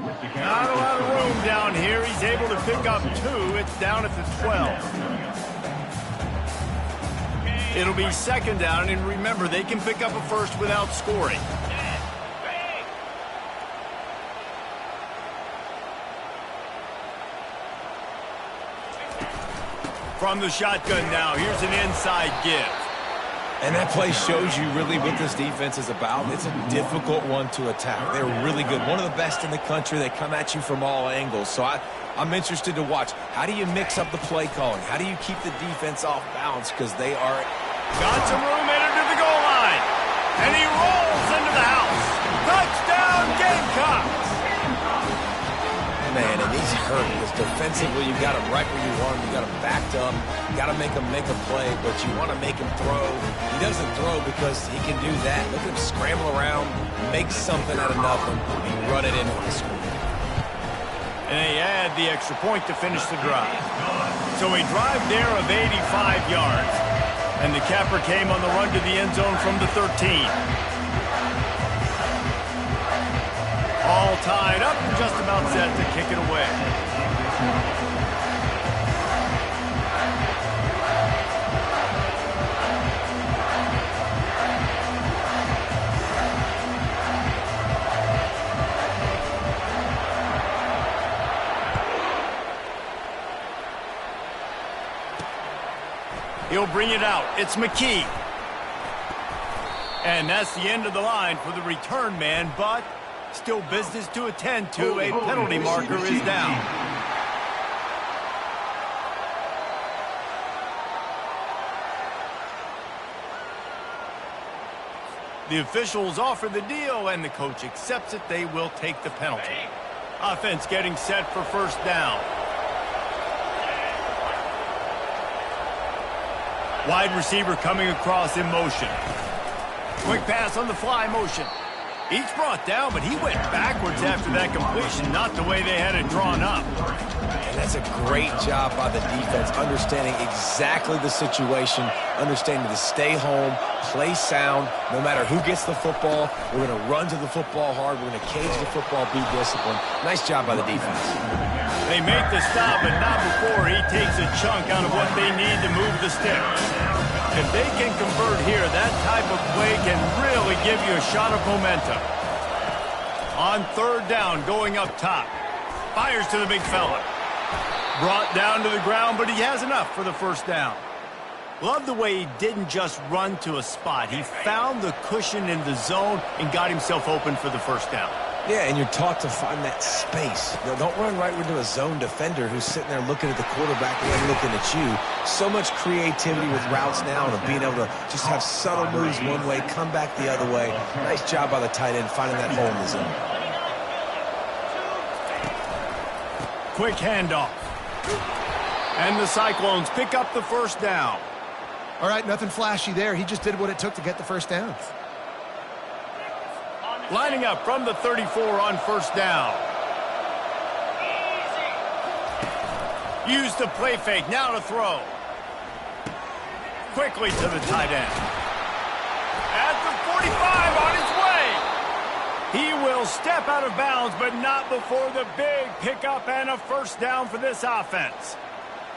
Not a lot of room down here. He's able to pick up 2. It's down at the 12. It'll be second down, and remember, they can pick up a first without scoring. From the shotgun now, here's an inside give. And that play shows you really what this defense is about. It's a difficult one to attack. They're really good. One of the best in the country. They come at you from all angles. So I'm interested to watch. How do you mix up the play calling? How do you keep the defense off balance? Because they are... Got some room headed to the goal line. And he rolls into the house. Touchdown, Gamecocks! Man, and he's hurt because defensively you got him right where you want him. You got him backed up. You got to make him make a play, but you want to make him throw. He doesn't throw because he can do that. Look at him scramble around, make something out of nothing, and run it into the screen. And they add the extra point to finish the drive. So a drive there of 85 yards. And the capper came on the run to the end zone from the 13. All tied up, just about set to kick it away. He'll bring it out. It's McKee. And that's the end of the line for the return man, but still business to attend to. A penalty marker is down. The officials offer the deal, and the coach accepts it. They will take the penalty. Offense getting set for first down. Wide receiver coming across in motion. Quick pass on the fly motion. Each brought down, but he went backwards after that completion, not the way they had it drawn up. And that's a great job by the defense, understanding exactly the situation, understanding to stay home, play sound. No matter who gets the football, we're going to run to the football hard. We're going to cage the football, be disciplined. Nice job by the defense. They make the stop, but not before he takes a chunk out of what they need to move the sticks. If they can convert here, that type of play can really give you a shot of momentum. On third down, going up top. Fires to the big fella. Brought down to the ground, but he has enough for the first down. Love the way he didn't just run to a spot. He found the cushion in the zone and got himself open for the first down. Yeah, and you're taught to find that space. No, don't run right into a zone defender who's sitting there looking at the quarterback and looking at you. So much creativity with routes now and being able to just have subtle moves one way, come back the other way. Nice job by the tight end finding that hole in the zone. Quick handoff. And the Cyclones pick up the first down. All right, nothing flashy there. He just did what it took to get the first down. Lining up from the 34 on first down. Use the play fake, now to throw. Quickly to the tight end. At the 45 on his way. He will step out of bounds, but not before the big pickup and a first down for this offense.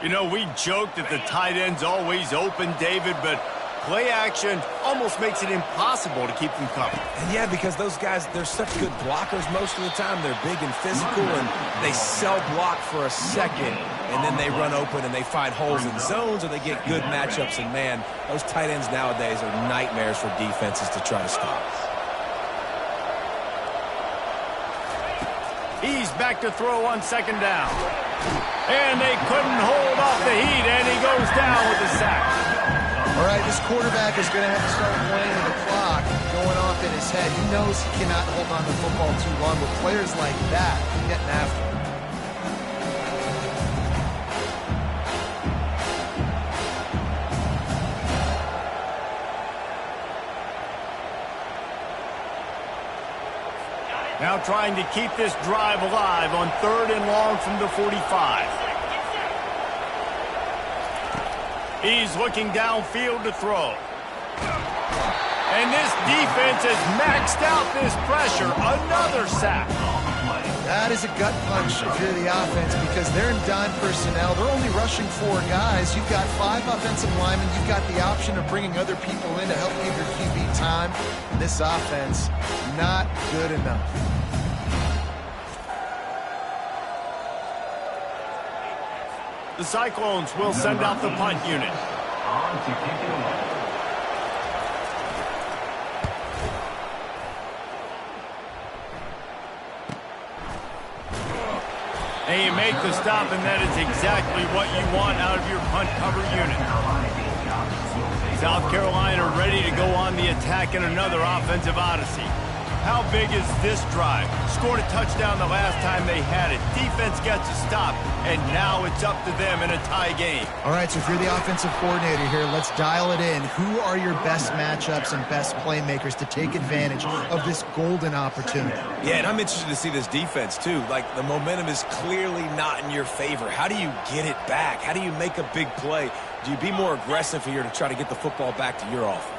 You know, we joked that the tight end's always open, David, but play action almost makes it impossible to keep them covered. And yeah, because those guys, they're such good blockers most of the time. They're big and physical, and they sell block for a second, and then they run open and they find holes in zones, or they get good matchups. And, man, those tight ends nowadays are nightmares for defenses to try to stop. He's back to throw on second down. And they couldn't hold off the heat, and he goes down with a sack. All right, this quarterback is going to have to start playing with the clock going off in his head. He knows he cannot hold on to the football too long, but players like that are getting after him. Now trying to keep this drive alive on third and long from the 45. He's looking downfield to throw. And this defense has maxed out this pressure. Another sack. That is a gut punch if you're the offense because they're in dime personnel. They're only rushing 4 guys. You've got 5 offensive linemen. You've got the option of bringing other people in to help give your QB time. And this offense, not good enough. The Cyclones will send out the punt unit. And you make the stop, and that is exactly what you want out of your punt cover unit. South Carolina ready to go on the attack in another offensive odyssey. How big is this drive? Scored a touchdown the last time they had it. Defense gets a stop, and now it's up to them in a tie game. All right, so if you're the offensive coordinator here, let's dial it in. Who are your best matchups and best playmakers to take advantage of this golden opportunity? Yeah, and I'm interested to see this defense, too. Like, the momentum is clearly not in your favor. How do you get it back? How do you make a big play? Do you be more aggressive here to try to get the football back to your offense?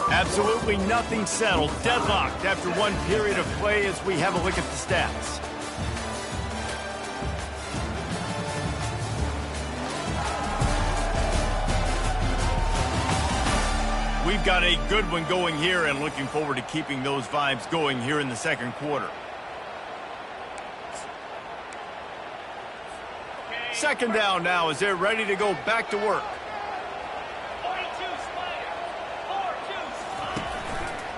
Absolutely nothing settled. Deadlocked after one period of play as we have a look at the stats. We've got a good one going here and looking forward to keeping those vibes going here in the second quarter. Second down now as they're ready to go back to work.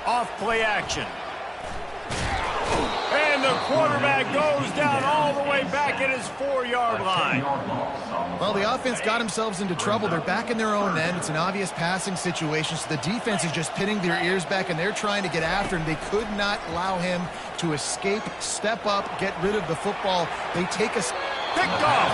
Off play action. And the quarterback goes down all the way back at his 4-yard line. Well, the offense got themselves into trouble. They're back in their own end. It's an obvious passing situation, so the defense is just pinning their ears back, and they're trying to get after him. They could not allow him to escape, step up, get rid of the football. They take a picked off.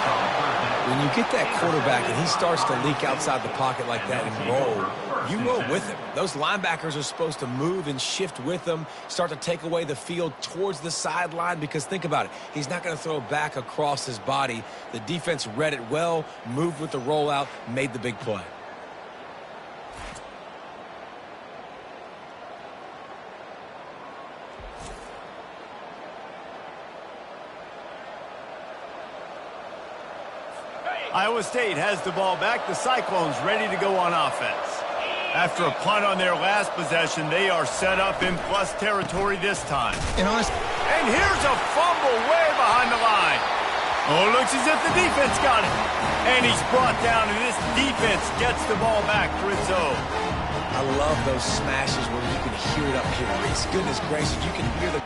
When you get that quarterback and he starts to leak outside the pocket like that and roll, you roll with him. Those linebackers are supposed to move and shift with him, start to take away the field towards the sideline because think about it. He's not going to throw back across his body. The defense read it well, moved with the rollout, made the big play. Iowa State has the ball back. The Cyclones ready to go on offense. After a punt on their last possession, they are set up in plus territory this time. And here's a fumble way behind the line. Oh, it looks as if the defense got it. And he's brought down, and this defense gets the ball back for its own. I love those smashes where you can hear it up here. Reese, goodness gracious, you can hear the...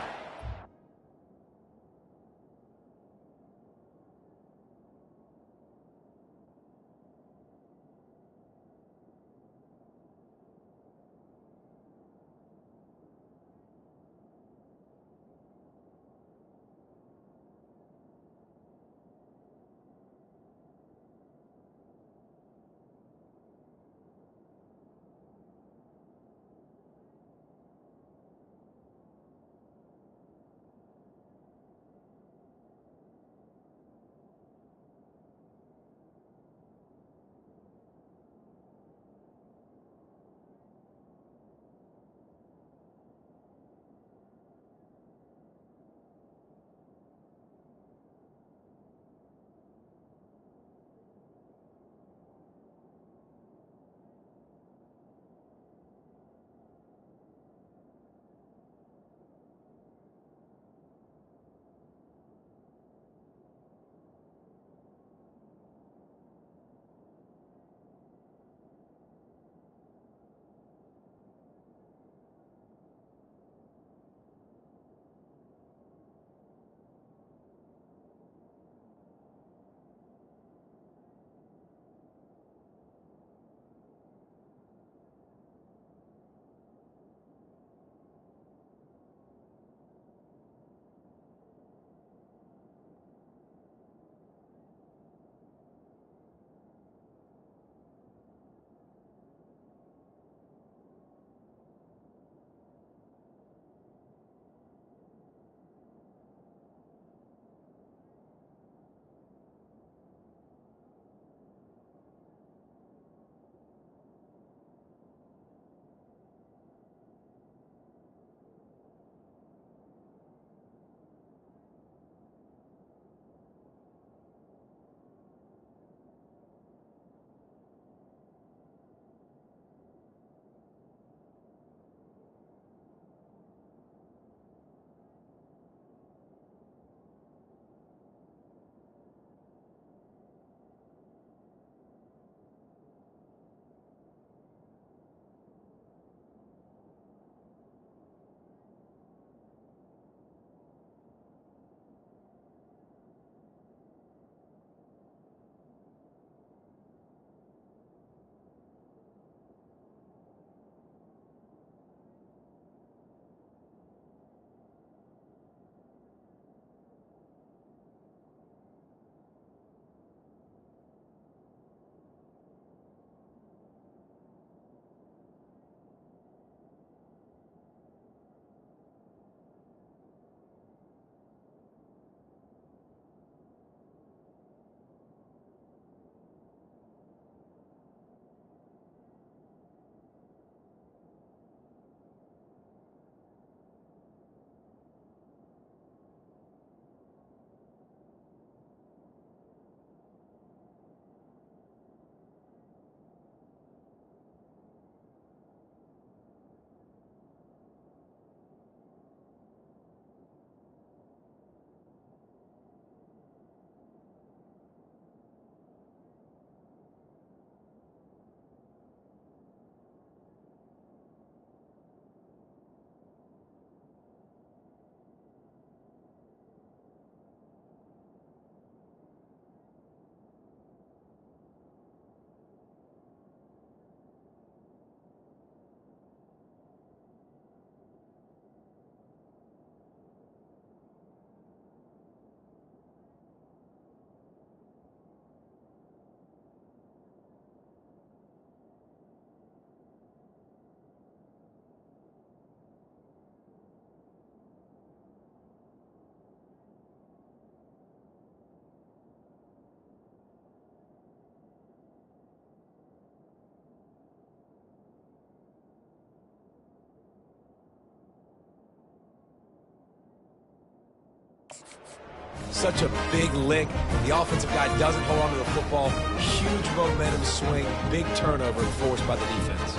Such a big lick. The offensive guy doesn't hold on to the football. Huge momentum swing. Big turnover forced by the defense.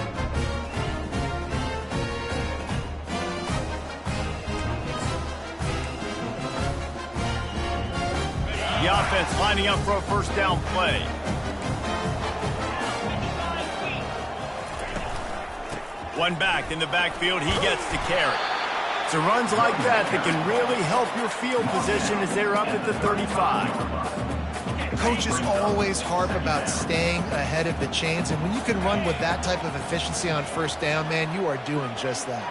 The offense lining up for a first down play. One back in the backfield, he gets to carry. So runs like that can really help your field position as they're up at the 35. Coaches always harp about staying ahead of the chains, and when you can run with that type of efficiency on first down, man, you are doing just that.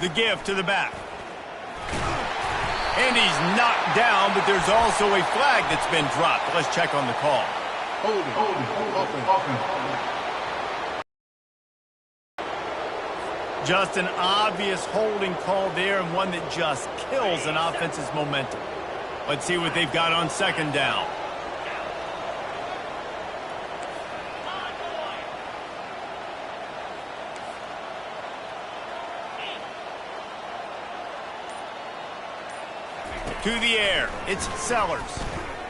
The give to the back. And he's knocked down, but there's also a flag that's been dropped. Let's check on the call. Just an obvious holding call there, and one that just kills an offense's momentum. Let's see what they've got on second down. To the air, it's Sellers.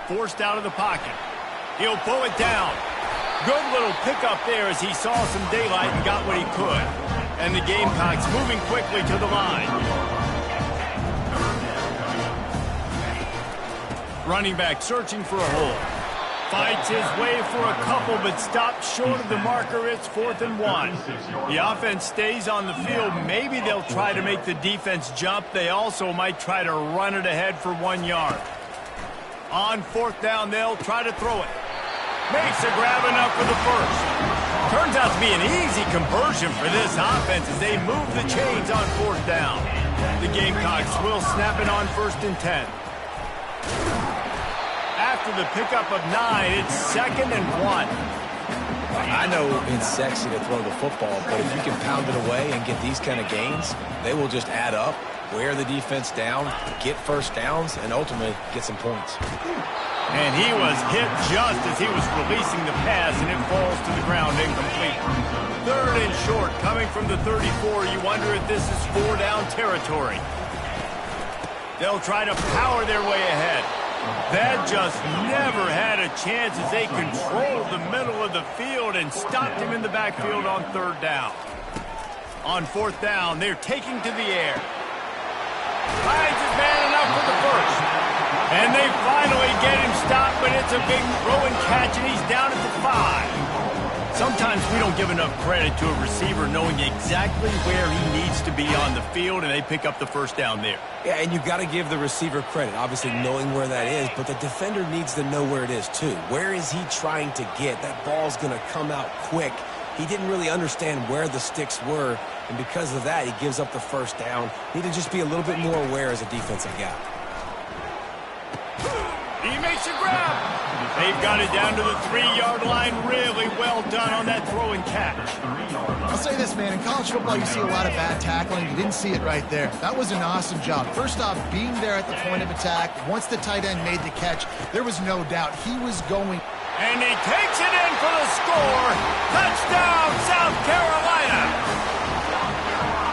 Forced out of the pocket. He'll pull it down. Good little pickup there as he saw some daylight and got what he could. And the Gamecocks moving quickly to the line. Running back searching for a hole. Fights his way for a couple, but stopped short of the marker. It's 4th and 1. The offense stays on the field. Maybe they'll try to make the defense jump. They also might try to run it ahead for 1 yard. On 4th down, they'll try to throw it. Makes a grab enough for the first. Turns out to be an easy conversion for this offense as they move the chains on 4th down. The Gamecocks will snap it on 1st and 10. After the pickup of 9, it's 2nd and 1. I know it's sexy to throw the football, but if you can pound it away and get these kind of gains, they will just add up, wear the defense down, get first downs, and ultimately get some points. And he was hit just as he was releasing the pass, and it falls to the ground incomplete. 3rd and short, coming from the 34. You wonder if this is 4-down territory. They'll try to power their way ahead. That just never had a chance as they controlled the middle of the field and stopped him in the backfield on 3rd down. On 4th down, they're taking to the air. Finds his man enough for the first. And they finally get him stopped, but it's a big throw and catch, and he's down at the 5. Sometimes we don't give enough credit to a receiver knowing exactly where he needs to be on the field, and they pick up the first down there. Yeah, and you've got to give the receiver credit, obviously knowing where that is, but the defender needs to know where it is too. Where is he trying to get? That ball's going to come out quick. He didn't really understand where the sticks were, and because of that, he gives up the first down. Need to just be a little bit more aware as a defensive guy. He makes a grab. They've got it down to the 3-yard line. Really well done on that throw and catch. I'll say this, man. In college football, you see a lot of bad tackling. You didn't see it right there. That was an awesome job. First off, being there at the point of attack. Once the tight end made the catch, there was no doubt he was going. And he takes it in for the score. Touchdown, South Carolina.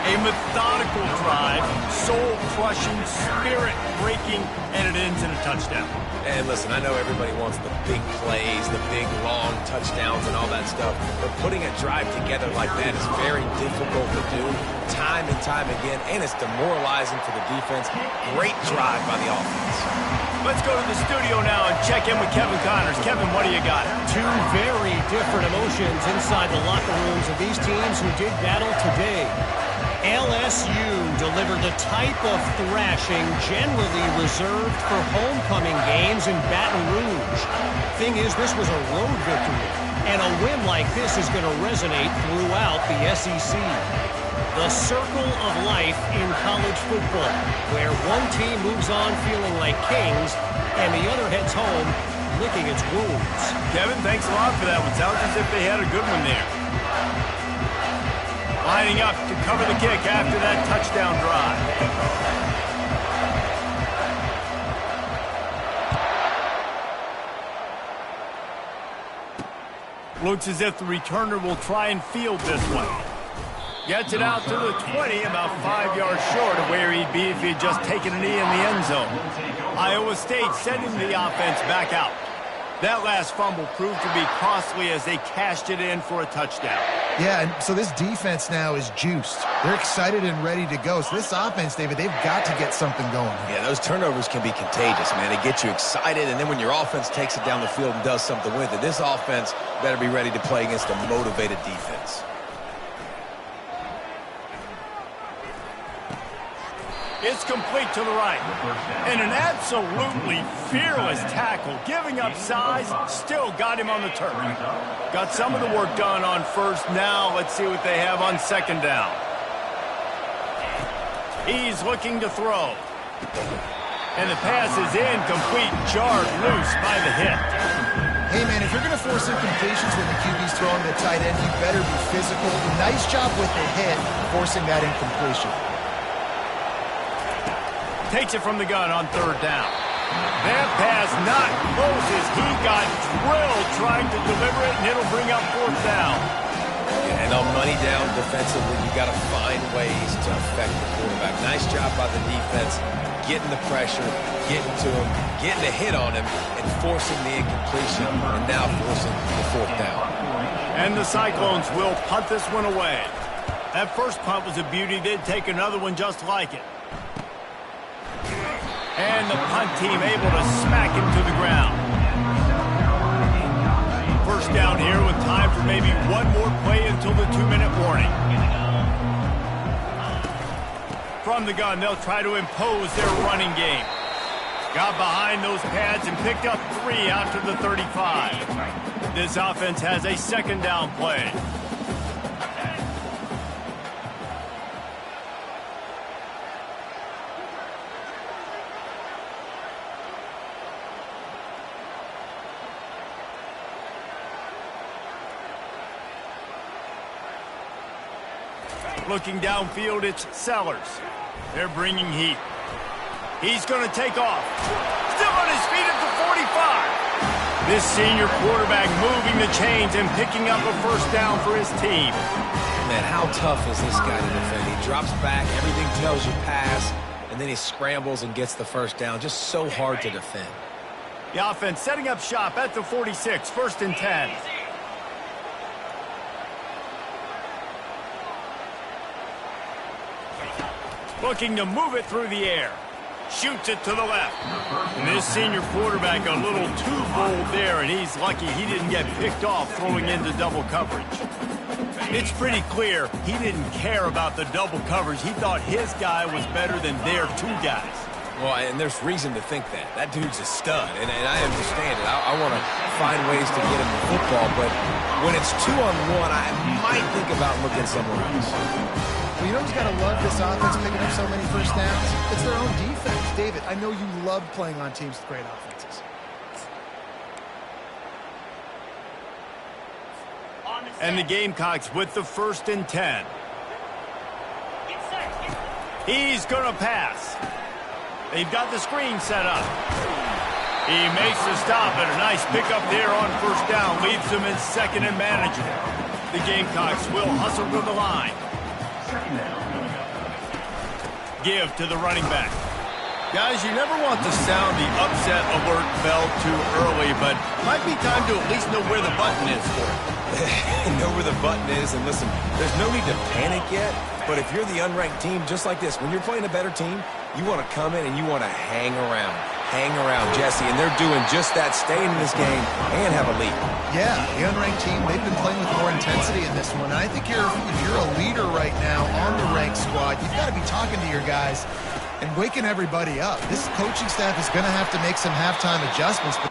A methodical drive, soul-crushing, spirit-breaking, and it ends in a touchdown. And listen, I know everybody wants the big plays, the big, long touchdowns and all that stuff, but putting a drive together like that is very difficult to do time and time again, and it's demoralizing for the defense. Great drive by the offense. Let's go to the studio now and check in with Kevin Connors. Kevin, what do you got? Two very different emotions inside the locker rooms of these teams who did battle today. LSU delivered the type of thrashing generally reserved for homecoming games in Baton Rouge. Thing is, this was a road victory, and a win like this is going to resonate throughout the SEC. The circle of life in college football, where one team moves on feeling like kings, and the other heads home licking its wounds. Kevin, thanks a lot for that one. Sounds as if they had a good one there. Lining up to cover the kick after that touchdown drive. Looks as if the returner will try and field this one. Gets it out to the 20, about 5 yards short of where he'd be if he'd just taken a knee in the end zone. Iowa State sending the offense back out. That last fumble proved to be costly as they cashed it in for a touchdown. Yeah, and so this defense now is juiced. They're excited and ready to go. So this offense, David, they've got to get something going. Yeah, those turnovers can be contagious, man. They get you excited, and then when your offense takes it down the field and does something with it, this offense better be ready to play against a motivated defense. It's complete to the right. And an absolutely fearless tackle. Giving up size, still got him on the turf. Got some of the work done on first. Now let's see what they have on second down. He's looking to throw. And the pass is incomplete, jarred loose by the hit. Hey, man, if you're going to force incompletions when the QB's throwing the tight end, you better be physical. Nice job with the hit, forcing that incompletion. Takes it from the gun on third down. That pass not close as he got drilled trying to deliver it, and it'll bring up fourth down. And on money down defensively, you got to find ways to affect the quarterback. Nice job by the defense, getting the pressure, getting to him, getting a hit on him, and forcing the incompletion, and now forcing the fourth down. And the Cyclones will punt this one away. That first punt was a beauty. They'd take another one just like it. And the punt team able to smack him to the ground. First down here with time for maybe one more play until the 2-minute warning. From the gun, they'll try to impose their running game. Got behind those pads and picked up 3 out to the 35. This offense has a second down play. Looking downfield, it's Sellers. They're bringing heat. He's going to take off. Still on his feet at the 45. This senior quarterback moving the chains and picking up a first down for his team. Man, how tough is this guy to defend? He drops back, everything tells you pass, and then he scrambles and gets the first down. Just so hard to defend. The offense setting up shop at the 46, 1st and 10. Looking to move it through the air. Shoots it to the left. And this senior quarterback a little too bold there, and he's lucky he didn't get picked off throwing into double coverage. It's pretty clear he didn't care about the double coverage. He thought his guy was better than their 2 guys. Well, and there's reason to think that. That dude's a stud, and I understand it. I want to find ways to get him the football, but when it's 2-on-1, I might think about looking somewhere else. Well, you know who's got to love this offense picking up so many first downs? It's their own defense. David, I know you love playing on teams with great offenses. And the Gamecocks with the 1st and 10. He's going to pass. They've got the screen set up. He makes the stop, and a nice pickup there on first down. Leaves them in 2nd and manageable. The Gamecocks will hustle to the line. Give to the running back. Guys, you never want to sound the upset alert bell too early, but might be time to at least know where the button is for it. Know where the button is, and listen, there's no need to panic yet, but if you're the unranked team, just like this, when you're playing a better team, you want to come in and you want to hang around. Hang around, Jesse, and they're doing just that, staying in this game and have a lead. Yeah, the unranked team, they've been playing with more intensity in this one. And I think if you're a leader right now on the ranked squad, you've got to be talking to your guys and waking everybody up. This coaching staff is going to have to make some halftime adjustments.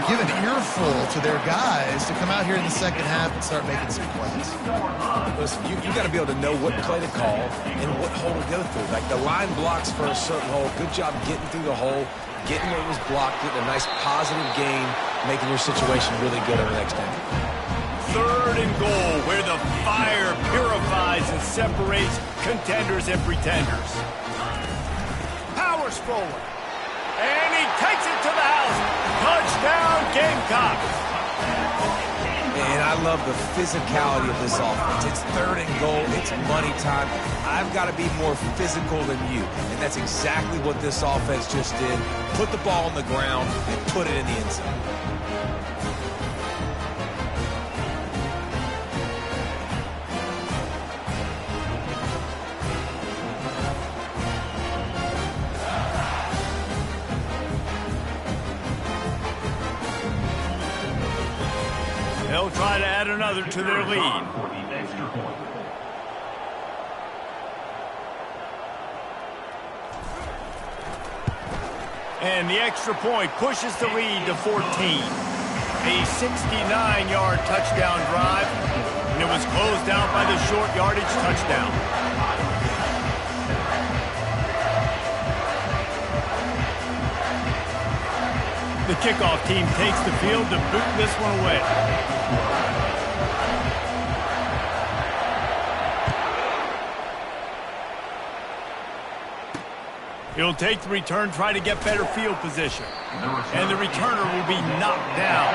give an earful to their guys to come out here in the second half and start making some plays. Listen, you got to be able to know what play to call and what hole to go through. Like the line blocks for a certain hole. Good job getting through the hole, getting what was blocked, getting a nice positive gain, making your situation really good over the next time. 3rd and goal, where the fire purifies and separates contenders and pretenders. Powers forward. And he takes it to the house. Touchdown, Gamecocks. And I love the physicality of this offense. It's 3rd and goal. It's money time. I've got to be more physical than you. And that's exactly what this offense just did. Put the ball on the ground and put it in the end zone. They'll try to add another to their lead. And the extra point pushes the lead to 14. A 69-yard touchdown drive, and it was closed out by the short yardage touchdown. The kickoff team takes the field to boot this one away. He'll take the return, try to get better field position. And the returner will be knocked down.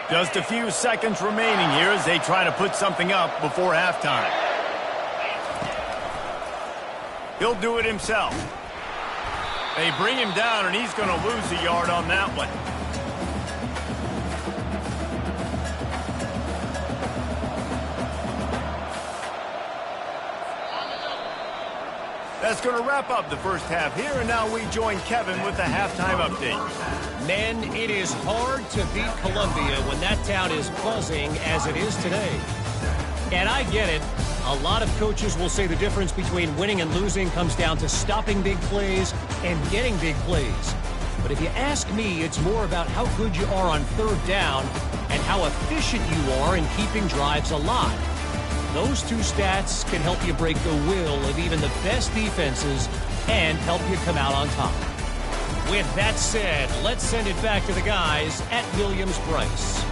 Just a few seconds remaining here as they try to put something up before halftime. He'll do it himself. They bring him down, and he's going to lose a yard on that one. That's going to wrap up the first half here, and now we join Kevin with the halftime update. Men, it is hard to beat Columbia when that town is buzzing as it is today. And I get it. A lot of coaches will say the difference between winning and losing comes down to stopping big plays and getting big plays. But if you ask me, it's more about how good you are on 3rd down and how efficient you are in keeping drives alive. Those two stats can help you break the will of even the best defenses and help you come out on top. With that said, let's send it back to the guys at Williams-Brice.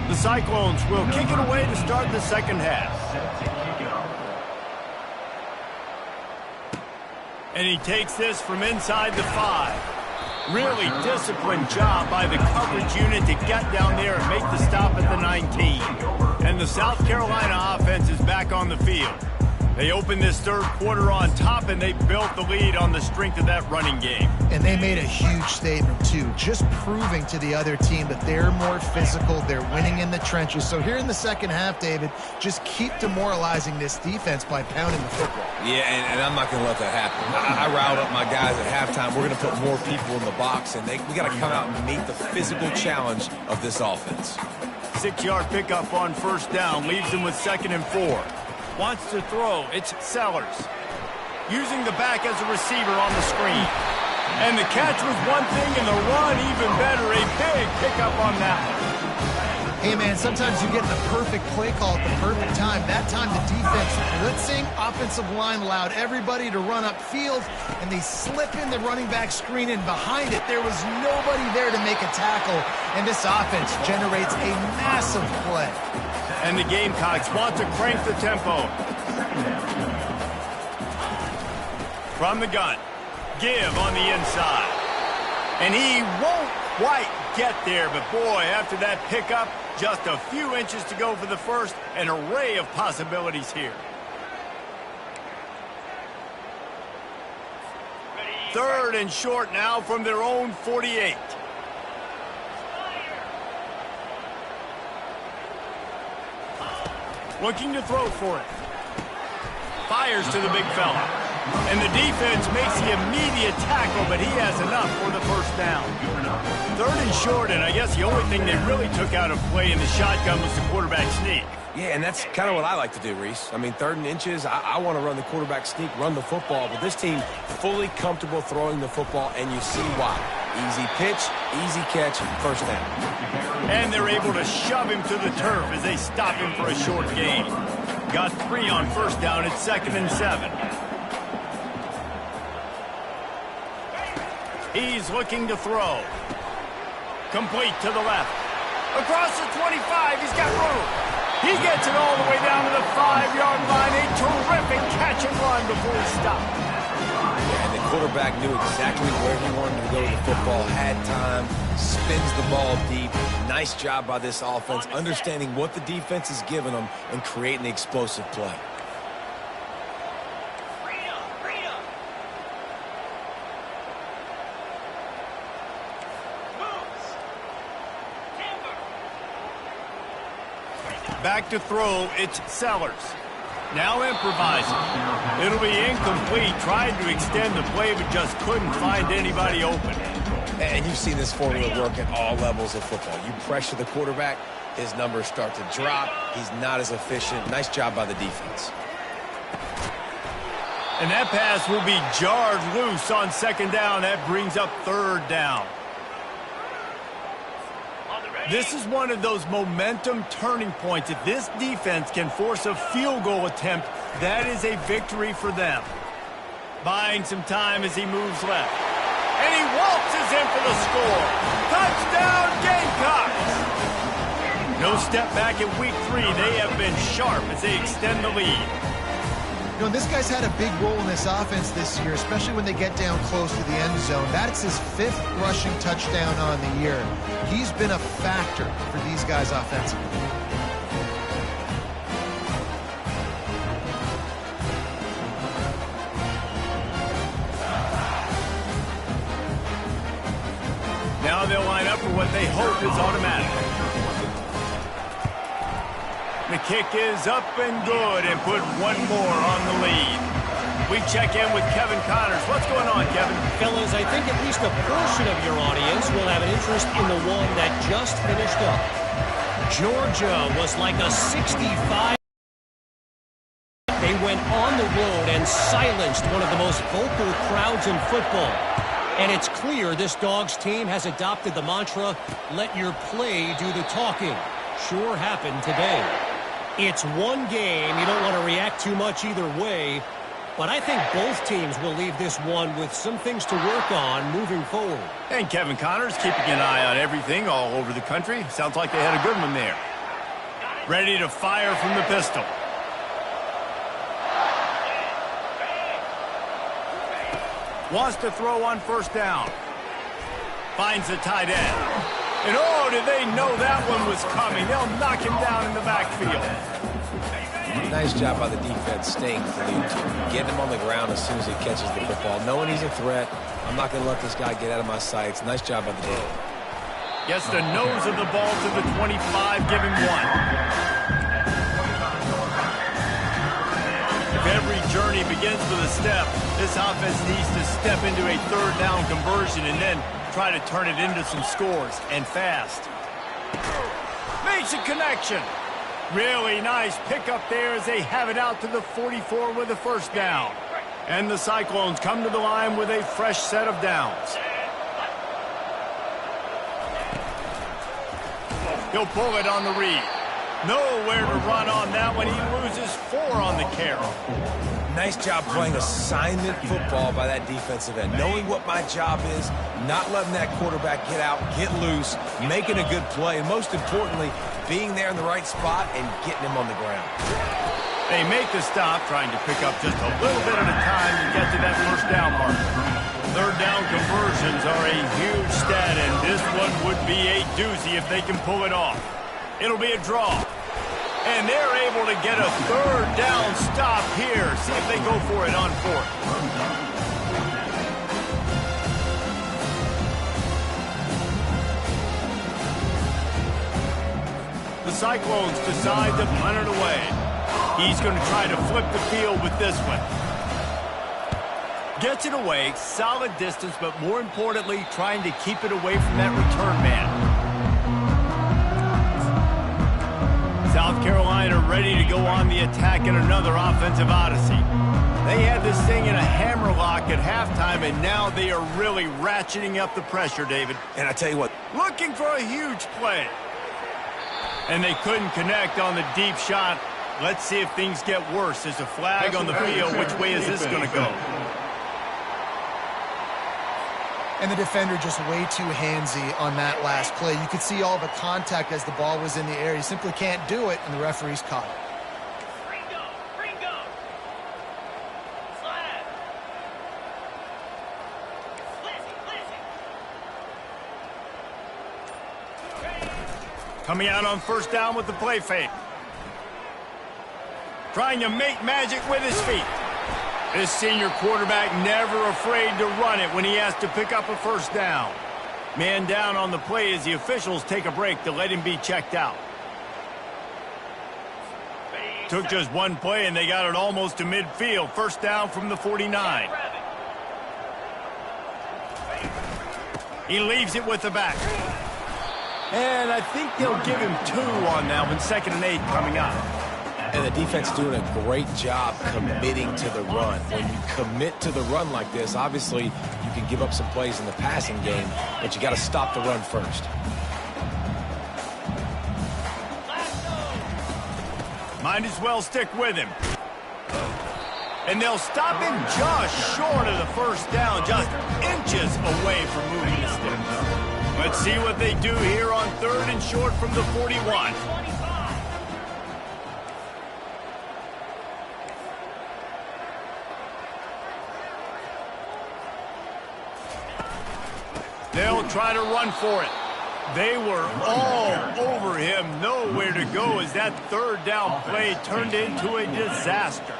The Cyclones will kick it away to start the second half. And he takes this from inside the 5. Really disciplined job by the coverage unit to get down there and make the stop at the 19. And the South Carolina offense is back on the field. They opened this 3rd quarter on top, and they built the lead on the strength of that running game. And they made a huge statement, too, just proving to the other team that they're more physical, they're winning in the trenches. So here in the second half, David, just keep demoralizing this defense by pounding the football. Yeah, and I'm not going to let that happen. I riled up my guys at halftime. We're going to put more people in the box, and we got to come out and meet the physical challenge of this offense. 6-yard pickup on 1st down leaves them with 2nd and 4. Wants to throw. It's Sellers. Using the back as a receiver on the screen. And the catch was one thing, and the run even better. A big pickup on that one. Hey, man, sometimes you get the perfect play call at the perfect time. That time the defense blitzing, offensive line allowed everybody to run upfield, and they slip in the running back screen, and behind it there was nobody there to make a tackle, and this offense generates a massive play. And the Gamecocks want to crank the tempo. From the gun, Give on the inside. And he won't quite get there, but boy, after that pickup, just a few inches to go for the first, an array of possibilities here. 3rd and short now from their own 48. Looking to throw for it. Fires to the big fella. And the defense makes the immediate tackle, but he has enough for the first down. 3rd and short, and I guess the only thing they really took out of play in the shotgun was the quarterback sneak. Yeah, and that's kind of what I like to do, Reese. I mean, 3rd and inches, I want to run the quarterback sneak, run the football, but this team fully comfortable throwing the football, and you see why. Easy pitch, easy catch, first down. And they're able to shove him to the turf as they stop him for a short gain. Got 3 on first down at 2nd and 7. He's looking to throw. Complete to the left. Across the 25, he's got room. He gets it all the way down to the 5-yard line. A terrific catch and run before he stopped. Yeah, and the quarterback knew exactly where he wanted to go with the football, had time, spins the ball deep. Nice job by this offense, understanding what the defense is giving them and creating the explosive play. Back to throw, it's Sellers. Now improvising. It'll be incomplete, trying to extend the play, but just couldn't find anybody open. And you've seen this formula work at all levels of football. You pressure the quarterback, his numbers start to drop. He's not as efficient. Nice job by the defense. And that pass will be jarred loose on 2nd down. That brings up 3rd down. This is one of those momentum turning points. If this defense can force a field goal attempt, that is a victory for them. Buying some time as he moves left. And he waltzes in for the score. Touchdown, Gamecocks! No step back in week 3. They have been sharp as they extend the lead. You know, this guy's had a big role in this offense this year, especially when they get down close to the end zone. That's his 5th rushing touchdown on the year. He's been a factor for these guys offensively. Now they'll line up for what they hope is automatic. The kick is up and good and put one more on the lead. We check in with Kevin Connors. What's going on, Kevin? Fellas, I think at least a portion of your audience will have an interest in the one that just finished up. Georgia was like a 65. They went on the road and silenced one of the most vocal crowds in football. And it's clear this Dogs team has adopted the mantra, let your play do the talking. Sure happened today. It's one game. You don't want to react too much either way. But I think both teams will leave this one with some things to work on moving forward. And Kevin Connors keeping an eye on everything all over the country. Sounds like they had a good one there. Ready to fire from the pistol. Wants to throw on 1st down. Finds the tight end. And oh, did they know that one was coming. They'll knock him down in the backfield. Nice job by the defense staying glued to him, getting him on the ground as soon as he catches the football, knowing he's a threat. I'm not going to let this guy get out of my sights. Nice job by the defense. Gets the nose of the ball to the 25, give him 1. If every journey begins with a step, this offense needs to step into a 3rd down conversion and then try to turn it into some scores, and fast. Makes a connection. Really nice pickup there as they have it out to the 44 with a 1st down. And the Cyclones come to the line with a fresh set of downs. He'll pull it on the read. Nowhere to run on that one. He loses 4 on the carry. Nice job playing assignment football by that defensive end. Knowing what my job is, not letting that quarterback get out, get loose, making a good play, and most importantly, being there in the right spot and getting him on the ground. They make the stop, trying to pick up just a little bit at a time to get to that 1st down mark. 3rd down conversions are a huge stat, and this one would be a doozy if they can pull it off. It'll be a draw. And they're able to get a 3rd down stop here. See if they go for it on 4th. The Cyclones decide to punt it away. He's going to try to flip the field with this one. Gets it away, solid distance, but more importantly, trying to keep it away from that return man. South Carolina ready to go on the attack in another offensive odyssey. They had this thing in a hammerlock at halftime, and now they are really ratcheting up the pressure, David. And I tell you what, looking for a huge play. And they couldn't connect on the deep shot. Let's see if things get worse. There's a flag on the field. Which way is this going to go? And the defender just way too handsy on that last play. You could see all the contact as the ball was in the air. He simply can't do it, and the referee's caught it. Coming out on first down with the play fake. Trying to make magic with his feet. This senior quarterback never afraid to run it when he has to pick up a first down. Man down on the play as the officials take a break to let him be checked out. Took just one play and they got it almost to midfield. First down from the 49. He leaves it with the back. And I think they'll give him 2 on that one. 2nd and 8 coming up. And the defense doing a great job committing to the run. When you commit to the run like this, obviously you can give up some plays in the passing game, but you got to stop the run first. Might as well stick with him. And they'll stop him just short of the first down, just inches away from moving the sticks. Let's see what they do here on 3rd and short from the 41. They'll try to run for it. They were all over him, nowhere to go as that 3rd down play turned into a disaster.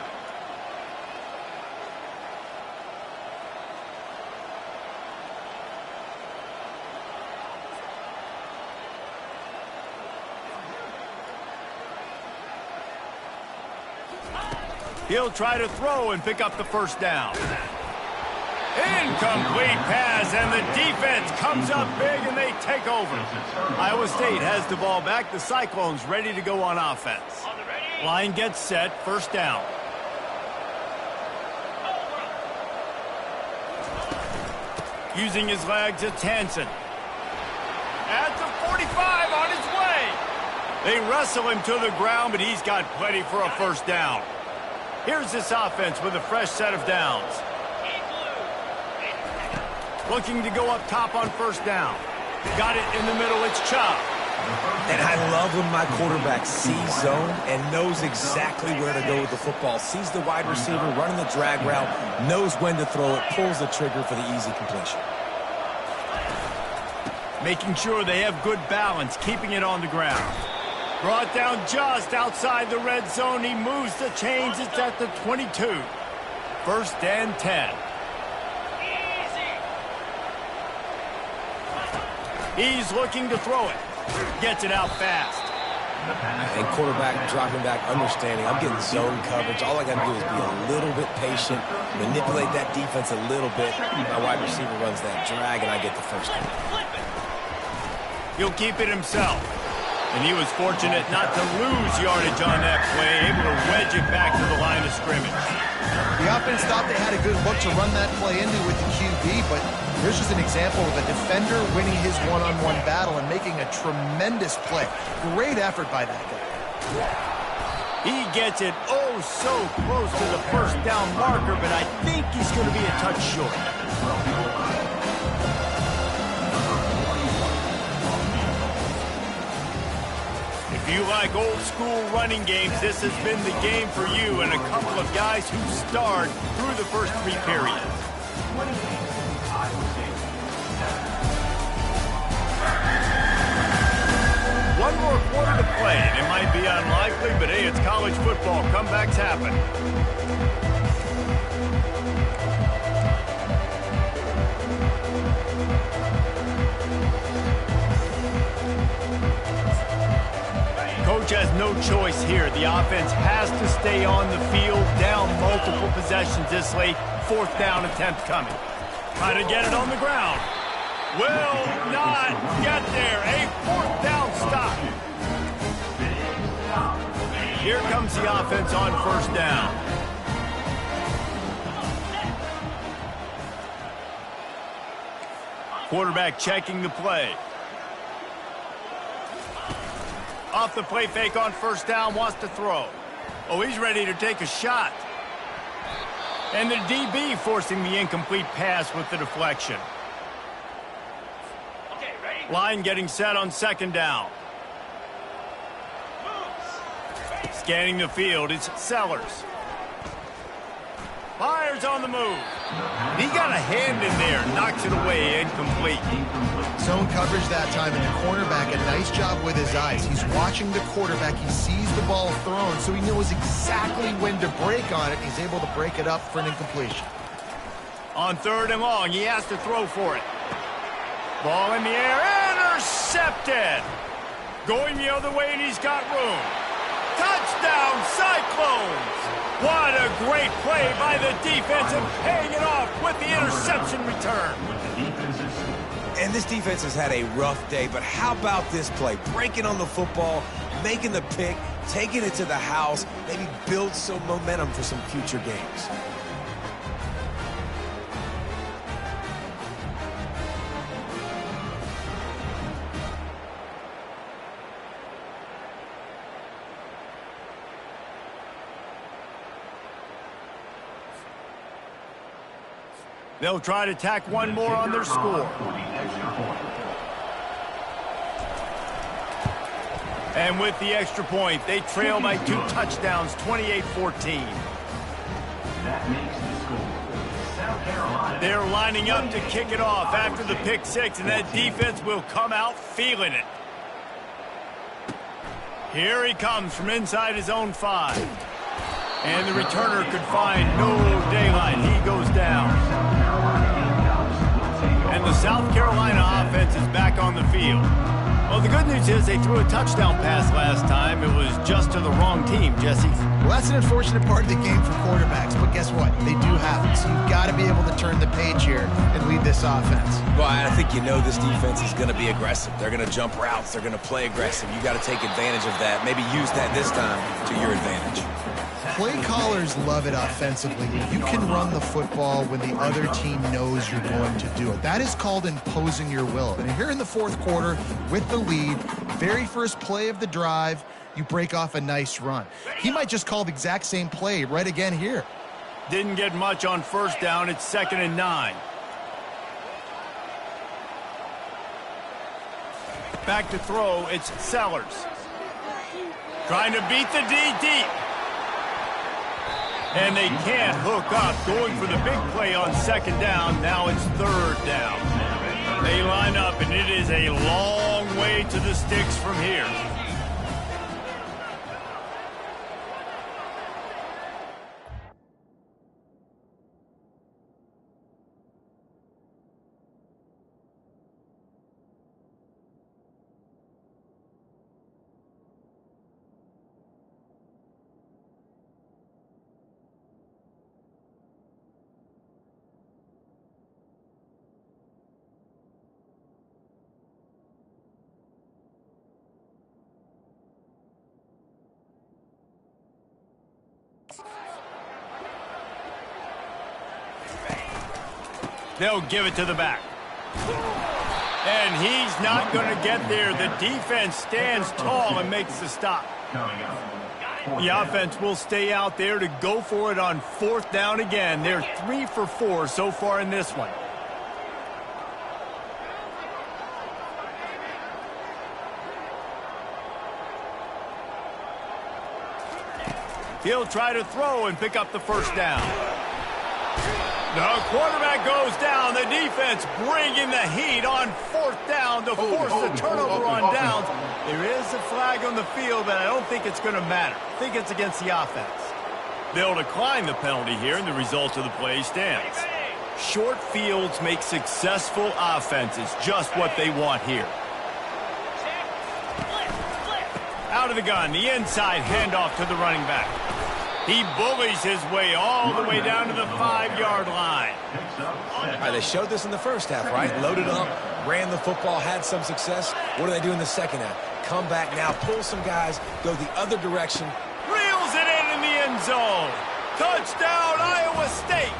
He'll try to throw and pick up the first down. Incomplete pass, and the defense comes up big, and they take over. Iowa State has the ball back. The Cyclones ready to go on offense. Line gets set, first down. Using his legs, it's Hansen. At the 45, on his way. They wrestle him to the ground, but he's got plenty for a first down. Here's this offense with a fresh set of downs. Looking to go up top on first down. Got it in the middle, it's Ncaa. And I love when my quarterback sees zone and knows exactly where to go with the football. Sees the wide receiver running the drag route, knows when to throw it, pulls the trigger for the easy completion. Making sure they have good balance, keeping it on the ground. Brought down just outside the red zone. He moves the chains. It's at the 22. 1st and 10. He's looking to throw it. Gets it out fast. And quarterback dropping back, understanding I'm getting zone coverage. All I got to do is be a little bit patient, manipulate that defense a little bit. My wide receiver runs that drag, and I get the first down. He'll keep it himself. And he was fortunate not to lose yardage on that play, able to wedge it back to the line of scrimmage. The offense thought they had a good look to run that play into with the QB, but here's just an example of a defender winning his one-on-one battle and making a tremendous play. Great effort by that guy. He gets it oh so close to the first down marker, but I think he's going to be a touch short. If you like old school running games, this has been the game for you and a couple of guys who starred through the first 3 periods. One more quarter to play, and it might be unlikely, but hey, it's college football. Comebacks happen. Coach has no choice here. The offense has to stay on the field, down multiple possessions this late. Fourth down attempt coming. Trying to get it on the ground. Will not get there. A fourth down stop. Here comes the offense on first down. Quarterback checking the play. Off the play fake on first down, wants to throw. Oh, he's ready to take a shot. And the DB forcing the incomplete pass with the deflection. Line getting set on second down. Scanning the field, it's Sellers. Fires on the move. He got a hand in there, knocks it away, incomplete. Zone coverage that time, and the cornerback, a nice job with his eyes. He's watching the quarterback. He sees the ball thrown, so he knows exactly when to break on it. He's able to break it up for an incompletion. On third and long, he has to throw for it. Ball in the air, intercepted. Going the other way, and he's got room. Touchdown, Cyclones! What a great play by the defense and paying it off with the interception return. And this defense has had a rough day, but how about this play? Breaking on the football, making the pick, taking it to the house, maybe build some momentum for some future games. They'll try to tack one more on their score. And with the extra point, they trail by 2 touchdowns, 28-14. They're lining up to kick it off after the pick six, and that defense will come out feeling it. Here he comes from inside his own 5. And the returner could find no daylight. He goes down. And the South Carolina offense is back on the field. Well, the good news is they threw a touchdown pass last time. It was just to the wrong team, Jesse. Well, that's an unfortunate part of the game for quarterbacks, but guess what? They do happen. So you've got to be able to turn the page here and lead this offense. Well, I think you know this defense is going to be aggressive. They're going to jump routes. They're going to play aggressive. You got to take advantage of that. Maybe use that this time to your advantage. Play callers love it offensively. You can run the football when the other team knows you're going to do it. That is called imposing your will. And here in the fourth quarter, with the lead, very first play of the drive, you break off a nice run. He might just call the exact same play right again here. Didn't get much on first down. It's 2nd and 9. Back to throw, it's Sellers. Trying to beat the D deep. And they can't hook up. Going for the big play on second down. Now it's third down. They line up, and it is a long way to the sticks from here. They'll give it to the back. And he's not going to get there. The defense stands tall and makes the stop. The offense will stay out there to go for it on fourth down again. They're 3 for 4 so far in this one. He'll try to throw and pick up the first down. The quarterback goes down. The defense bringing the heat on fourth down to force the turnover on downs. There is a flag on the field, but I don't think it's going to matter. I think it's against the offense. They'll decline the penalty here, and the result of the play stands. Short fields make successful offenses, just what they want here. Out of the gun, the inside handoff to the running back. He bullies his way all the way down to the 5-yard line. All right, they showed this in the first half, right? Loaded up, ran the football, had some success. What do they do in the second half? Come back now, pull some guys, go the other direction. Reels it in the end zone. Touchdown, Iowa State.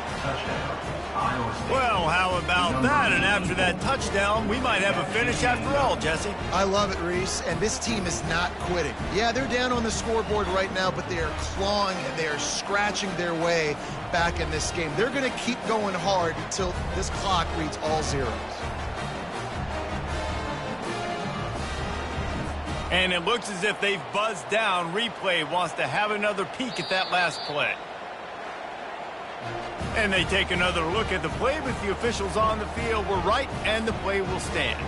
Well, how about that? And after that touchdown, we might have a finish after all, Jesse. I love it, Reese, and this team is not quitting. Yeah, they're down on the scoreboard right now, but they are clawing and they are scratching their way back in this game. They're going to keep going hard until this clock reads all zeros. And it looks as if they've buzzed down. Replay wants to have another peek at that last play. And they take another look at the play, but the officials on the field were right, and the play will stand.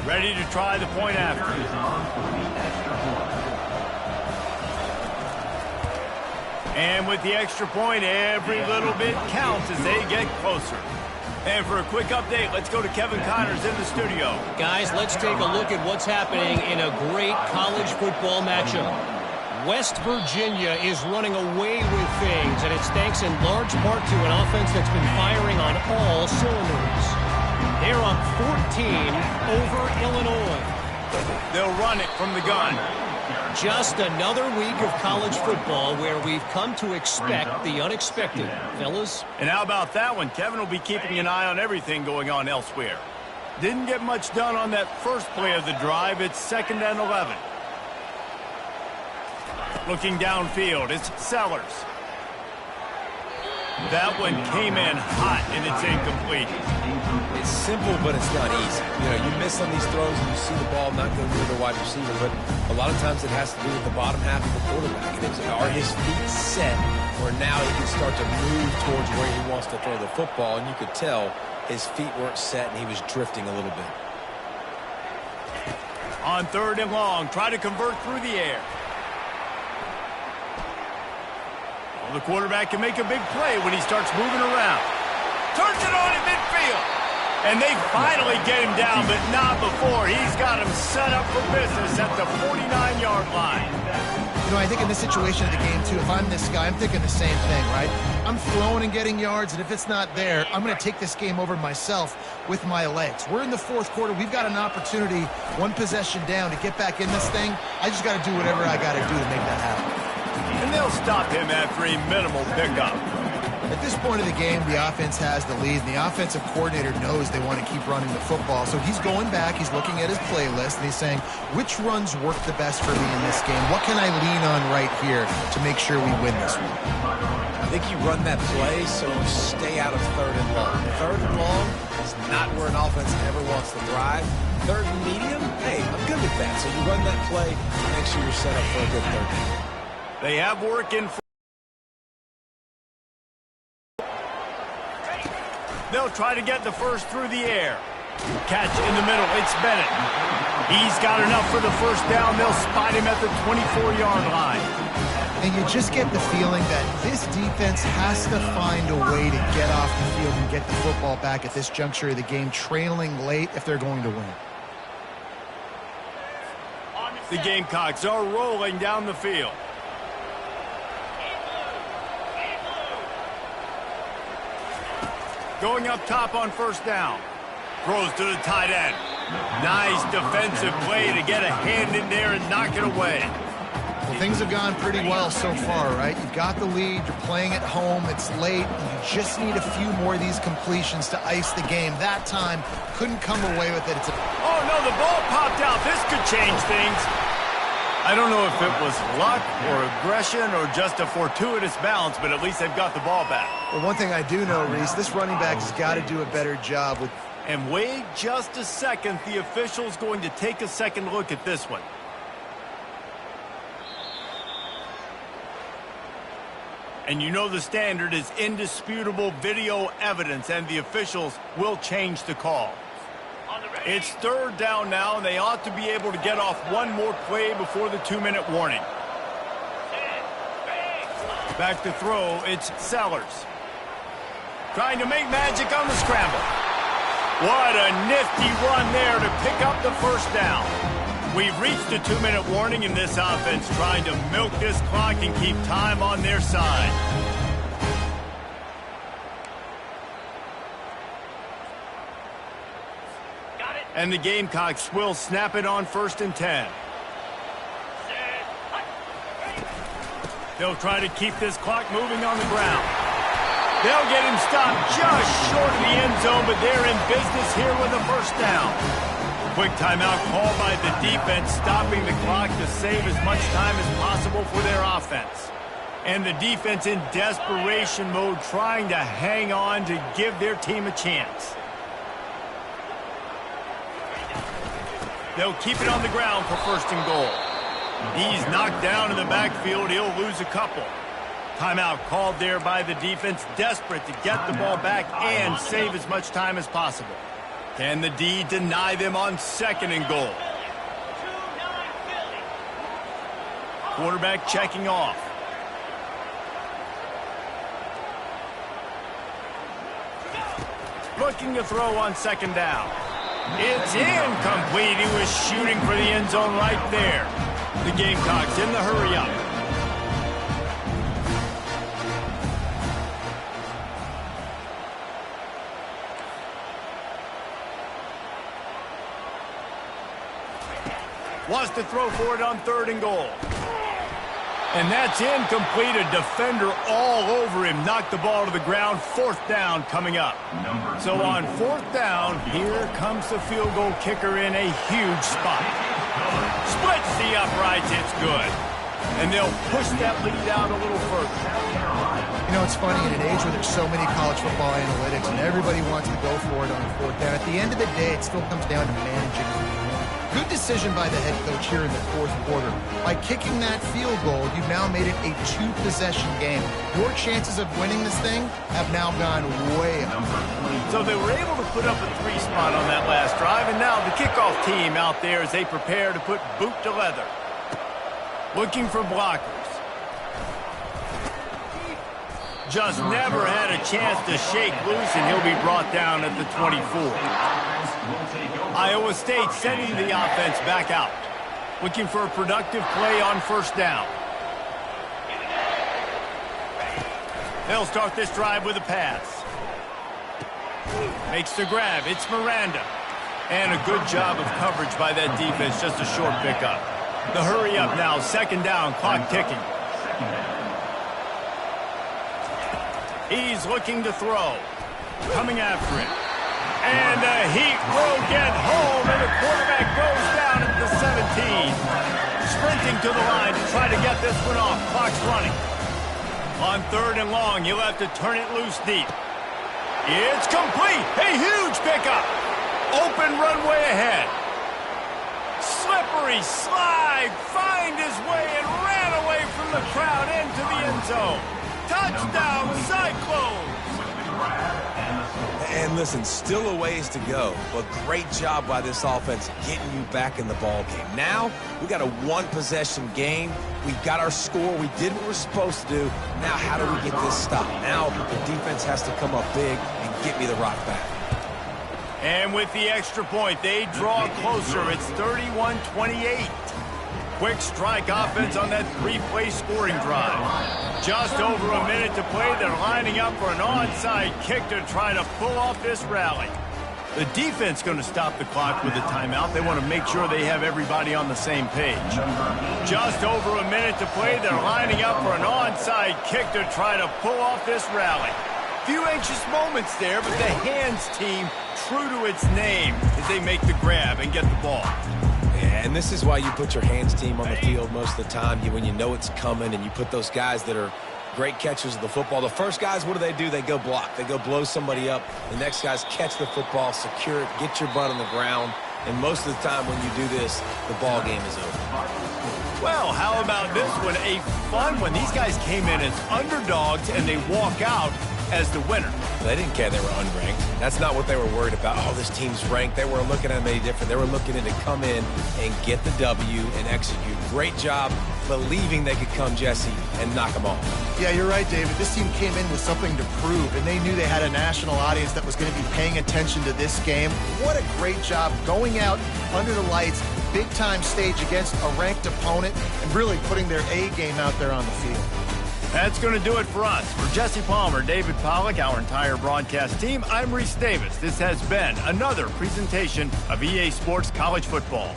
Ready to try the point after. And with the extra point, every little bit counts as they get closer. And for a quick update, let's go to Kevin Connors in the studio. Guys, let's take a look at what's happening in a great college football matchup. West Virginia is running away with things, and it's thanks in large part to an offense that's been firing on all cylinders. They're up 14 over Illinois. They'll run it from the gun. Just another week of college football where we've come to expect the unexpected, fellas. And how about that one? Kevin will be keeping an eye on everything going on elsewhere. Didn't get much done on that first play of the drive. It's 2nd and 11. Looking downfield, it's Sellers. That one came in hot, and it's incomplete. It's simple, but it's not easy. You know, you miss on these throws and you see the ball not go near the wide receiver, but a lot of times it has to do with the bottom half of the quarterback. And are his feet set where now he can start to move towards where he wants to throw the football? And you could tell his feet weren't set and he was drifting a little bit. On 3rd and long, try to convert through the air. The quarterback can make a big play when he starts moving around. Turns it on in midfield. And they finally get him down, but not before. He's got him set up for business at the 49-yard line. You know, I think in this situation of the game, too, if I'm this guy, I'm thinking the same thing, right? I'm throwing and getting yards, and if it's not there, I'm going to take this game over myself with my legs. We're in the 4th quarter. We've got an opportunity, one possession down, to get back in this thing. I just got to do whatever I got to do to make that happen. And they'll stop him after a minimal pickup. At this point of the game, the offense has the lead, and the offensive coordinator knows they want to keep running the football. So he's going back, he's looking at his playlist, and he's saying, which runs work the best for me in this game? What can I lean on right here to make sure we win this one? I think you run that play so you stay out of 3rd and long. 3rd and long is not where an offense ever wants to thrive. 3rd and medium, hey, I'm good with that. So you run that play, make sure you're set up for a good 3rd down. They have work in. They'll try to get the first through the air. Catch in the middle. It's Bennett. He's got enough for the first down. They'll spot him at the 24-yard line. And you just get the feeling that this defense has to find a way to get off the field and get the football back at this juncture of the game, trailing late if they're going to win. The Gamecocks are rolling down the field. Going up top on 1st down. Throws to the tight end. Nice defensive play to get a hand in there and knock it away. Well, things have gone pretty well so far, right? You've got the lead. You're playing at home. It's late. You just need a few more of these completions to ice the game. That time, couldn't come away with it. Oh, no, the ball popped out. This could change things. I don't know if it was luck or aggression or just a fortuitous bounce, but at least they've got the ball back. Well, one thing I do know, Reese, this running back has got to do a better job with... And wait just a second. The official's going to take a second look at this one. And you know the standard is indisputable video evidence, and the officials will change the call. It's 3rd down now, and they ought to be able to get off one more play before the 2-minute warning. Back to throw, it's Sellers. Trying to make magic on the scramble. What a nifty run there to pick up the first down. We've reached a 2-minute warning in this offense, trying to milk this clock and keep time on their side. Got it. And the Gamecocks will snap it on 1st and 10. They'll try to keep this clock moving on the ground. They'll get him stopped just short of the end zone, but they're in business here with a 1st down. Quick timeout called by the defense, stopping the clock to save as much time as possible for their offense. And the defense in desperation mode, trying to hang on to give their team a chance. They'll keep it on the ground for 1st and goal. He's knocked down in the backfield. He'll lose a couple. Timeout called there by the defense, desperate to get the ball back and save as much time as possible. Can the D deny them on 2nd and goal? Quarterback checking off. Looking to throw on 2nd down. It's incomplete. He was shooting for the end zone right there. The Gamecocks in the hurry-up. Wants to throw for it on 3rd and goal. And that's incomplete. A defender all over him. Knocked the ball to the ground. 4th down coming up. So on 4th down, here comes the field goal kicker in a huge spot. Splits the uprights. It's good. And they'll push that lead out a little further. You know, it's funny, in an age where there's so many college football analytics and everybody wants to go for it on 4th down, at the end of the day, it still comes down to managing. Good decision by the head coach here in the 4th quarter. By kicking that field goal, you've now made it a 2-possession game. Your chances of winning this thing have now gone way up. So they were able to put up a 3 spot on that last drive, and now the kickoff team out there as they prepare to put boot to leather. Looking for blockers. Just never had a chance to shake loose, and he'll be brought down at the 24. Iowa State sending the offense back out. Looking for a productive play on 1st down. They'll start this drive with a pass. Makes the grab. It's Miranda. And a good job of coverage by that defense. Just a short pickup. The hurry up now. 2nd down. Clock ticking. He's looking to throw. Coming after it. And the heat will get home, and the quarterback goes down at the 17. Sprinting to the line to try to get this one off. Clock's running. On 3rd and long, he'll have to turn it loose deep. It's complete. A huge pickup. Open runway ahead. Slippery slide. Find his way and ran away from the crowd into the end zone. Touchdown, Cyclones. And listen, still a ways to go, but great job by this offense getting you back in the ball game. Now, we got a 1-possession game. We've got our score. We did what we're supposed to do. Now, how do we get this stopped? Now, the defense has to come up big and get me the rock back. And with the extra point, they draw closer. It's 31-28. Quick strike offense on that 3-play scoring drive. Just over a minute to play. They're lining up for an onside kick to try to pull off this rally. The defense going to stop the clock with a timeout. They want to make sure they have everybody on the same page. Just over a minute to play. They're lining up for an onside kick to try to pull off this rally. Few anxious moments there, but the hands team, true to its name, as they make the grab and get the ball. Yeah, and this is why you put your hands team on the field most of the time, when you know it's coming, and you put those guys that are great catchers of the football. The first guys, what do? They go block. They go blow somebody up. The next guys catch the football, secure it, get your butt on the ground. And most of the time when you do this, the ball game is over. Well, how about this one? A fun one. These guys came in as underdogs, and they walk out as the winner. They didn't care they were unranked. That's not what they were worried about. Oh, this team's ranked. They weren't looking at them any different. They were looking in to come in and get the W and execute. Great job believing they could come, Jesse, and knock them off. Yeah, you're right, David. This team came in with something to prove, and they knew they had a national audience that was going to be paying attention to this game. What a great job going out under the lights, big-time stage against a ranked opponent and really putting their A game out there on the field. That's going to do it for us. For Jesse Palmer, David Pollack, our entire broadcast team, I'm Reese Davis. This has been another presentation of EA Sports College Football.